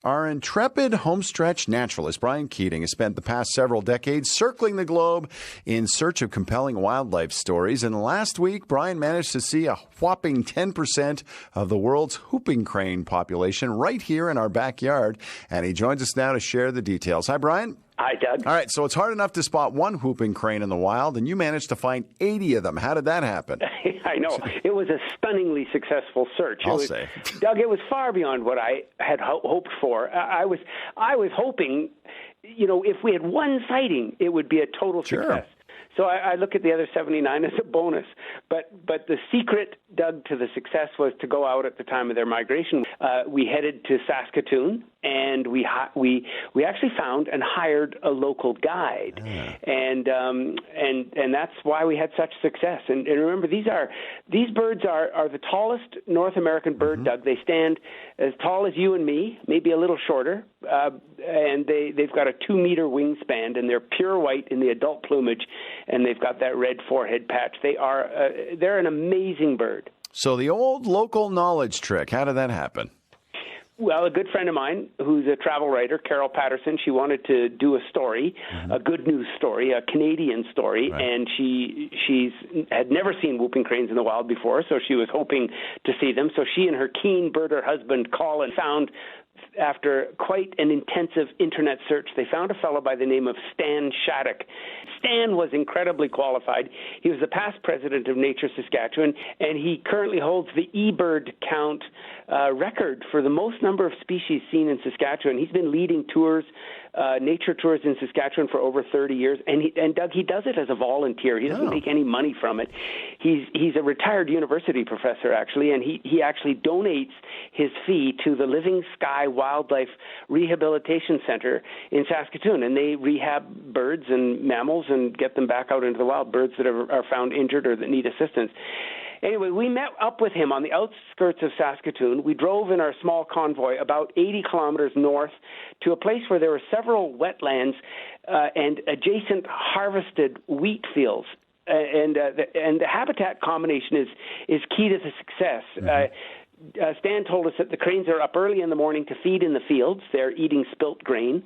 Our intrepid homestretch naturalist, Brian Keating, has spent the past several decades circling the globe in search of compelling wildlife stories. And last week, Brian managed to see a whopping 10% of the world's whooping crane population right here in our backyard. And he joins us now to share the details. Hi, Brian. Hi, Doug. All right, so it's hard enough to spot one whooping crane in the wild, and you managed to find 80 of them. How did that happen? I know. It was a stunningly successful search. I'll say. Doug, it was far beyond what I had hoped for. I was hoping, if we had one sighting, it would be a total success. So I look at the other 79 as a bonus. But the secret, Doug, to the success was to go out at the time of their migration. We headed to Saskatoon, and we actually found and hired a local guide, and that's why we had such success. And remember, these birds are the tallest North American bird, Doug. They stand as tall as you and me, maybe a little shorter, and they've got a 2-meter wingspan, and they're pure white in the adult plumage, and they've got that red forehead patch. They're an amazing bird. So the old local knowledge trick, how did that happen? Well, a good friend of mine who's a travel writer, Carol Patterson, she wanted to do a story, a good news story, a Canadian story, and she's had never seen whooping cranes in the wild before, so she was hoping to see them. So she and her keen birder husband, Colin, found, after quite an intensive internet search, they found a fellow by the name of Stan Shattuck. Stan was incredibly qualified. He was the past president of Nature Saskatchewan, and he currently holds the eBird count record for the most number of species seen in Saskatchewan. He's been leading tours, nature tours in Saskatchewan for over 30 years, and Doug, he does it as a volunteer. He doesn't make any money from it. He's a retired university professor, actually, and he actually donates his fee to the Living Sky Wildlife Rehabilitation Center in Saskatoon, and they rehab birds and mammals and get them back out into the wild, birds that are found injured or that need assistance. Anyway, we met up with him on the outskirts of Saskatoon. We drove in our small convoy about 80 kilometers north to a place where there were several wetlands and adjacent harvested wheat fields. And the habitat combination is key to the success. Stan told us that the cranes are up early in the morning to feed in the fields. They're eating spilt grain,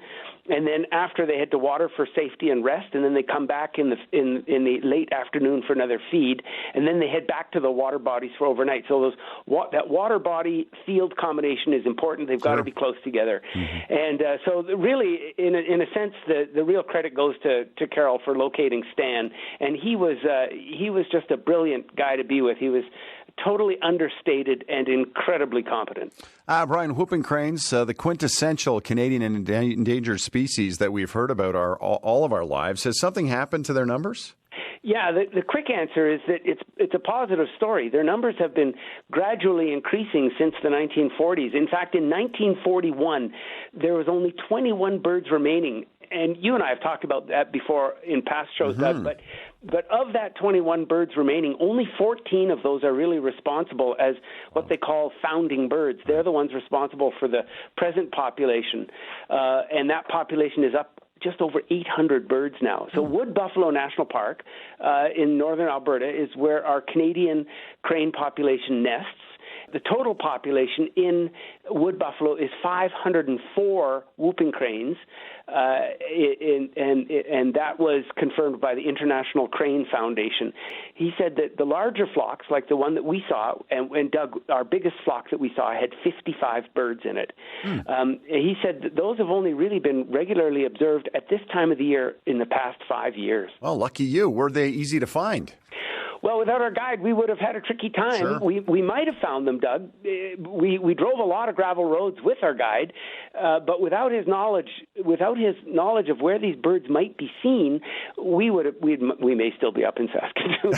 and then after they head to water for safety and rest, and then they come back in the late afternoon for another feed, and then they head back to the water bodies for overnight. So that water body field combination is important. They've got to be close together, and so really, in a sense, the real credit goes to Carol for locating Stan, and he was just a brilliant guy to be with. He was totally understated and incredibly competent. Brian, whooping cranes, the quintessential Canadian endangered species that we've heard about all of our lives. Has something happened to their numbers? Yeah, the quick answer is that it's a positive story. Their numbers have been gradually increasing since the 1940s. In fact, in 1941, there was only 21 birds remaining. And you and I have talked about that before in past shows, Doug, but of that 21 birds remaining, only 14 of those are really responsible as what they call founding birds. They're the ones responsible for the present population, and that population is up just over 800 birds now. So Wood Buffalo National Park in northern Alberta is where our Canadian crane population nests. The total population in Wood Buffalo is 504 whooping cranes, and that was confirmed by the International Crane Foundation. He said that the larger flocks, like the one that we saw, and Doug, our biggest flock that we saw had 55 birds in it. He said that those have only really been regularly observed at this time of the year in the past 5 years. Well, lucky you. Were they easy to find? Well, without our guide, we would have had a tricky time. Sure. We might have found them, Doug. We drove a lot of gravel roads with our guide, but without his knowledge of where these birds might be seen, we may still be up in Saskatoon.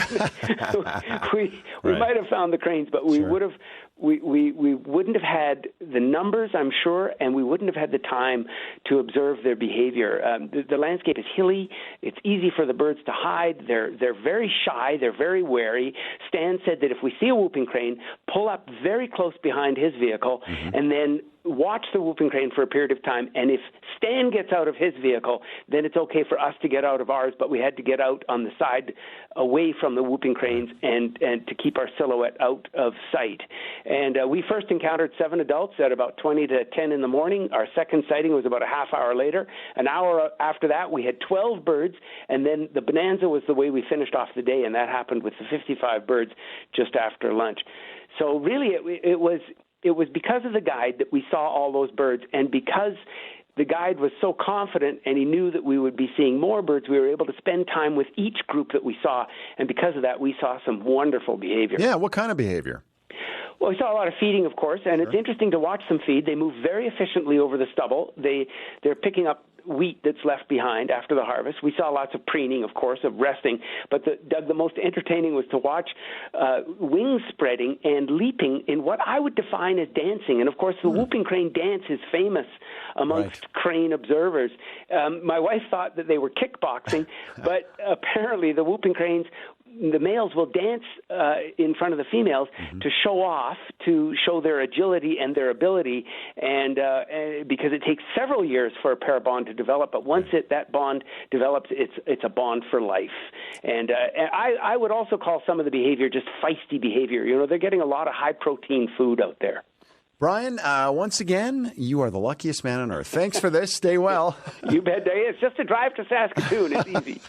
we might have found the cranes, but we would have. We wouldn't have had the numbers, I'm sure, and we wouldn't have had the time to observe their behavior. The landscape is hilly. It's easy for the birds to hide. They're very shy. They're very wary. Stan said that if we see a whooping crane, pull up very close behind his vehicle and then watch the whooping crane for a period of time, and if Stan gets out of his vehicle, then it's okay for us to get out of ours, but we had to get out on the side away from the whooping cranes and to keep our silhouette out of sight. And we first encountered 7 adults at about 20 to 10 in the morning. Our second sighting was about a half hour later. An hour after that, we had 12 birds, and then the bonanza was the way we finished off the day, and that happened with the 55 birds just after lunch. So really it was because of the guide that we saw all those birds, and because the guide was so confident and he knew that we would be seeing more birds, we were able to spend time with each group that we saw, and because of that, we saw some wonderful behavior. Yeah, what kind of behavior? Well, we saw a lot of feeding, of course, and It's interesting to watch them feed. They move very efficiently over the stubble. They're picking up wheat that's left behind after the harvest. We saw lots of preening, of course, of resting, but Doug, the most entertaining was to watch wings spreading and leaping in what I would define as dancing. And, of course, the whooping crane dance is famous amongst crane observers. My wife thought that they were kickboxing, but apparently the whooping cranes, the males will dance in front of the females to show off, to show their agility and their ability, and because it takes several years for a pair bond to develop, but once that bond develops, it's a bond for life. And I would also call some of the behavior just feisty behavior. You know, they're getting a lot of high-protein food out there. Brian, once again, you are the luckiest man on earth. Thanks for this. Stay well. You bet. It's just a drive to Saskatoon. It's easy.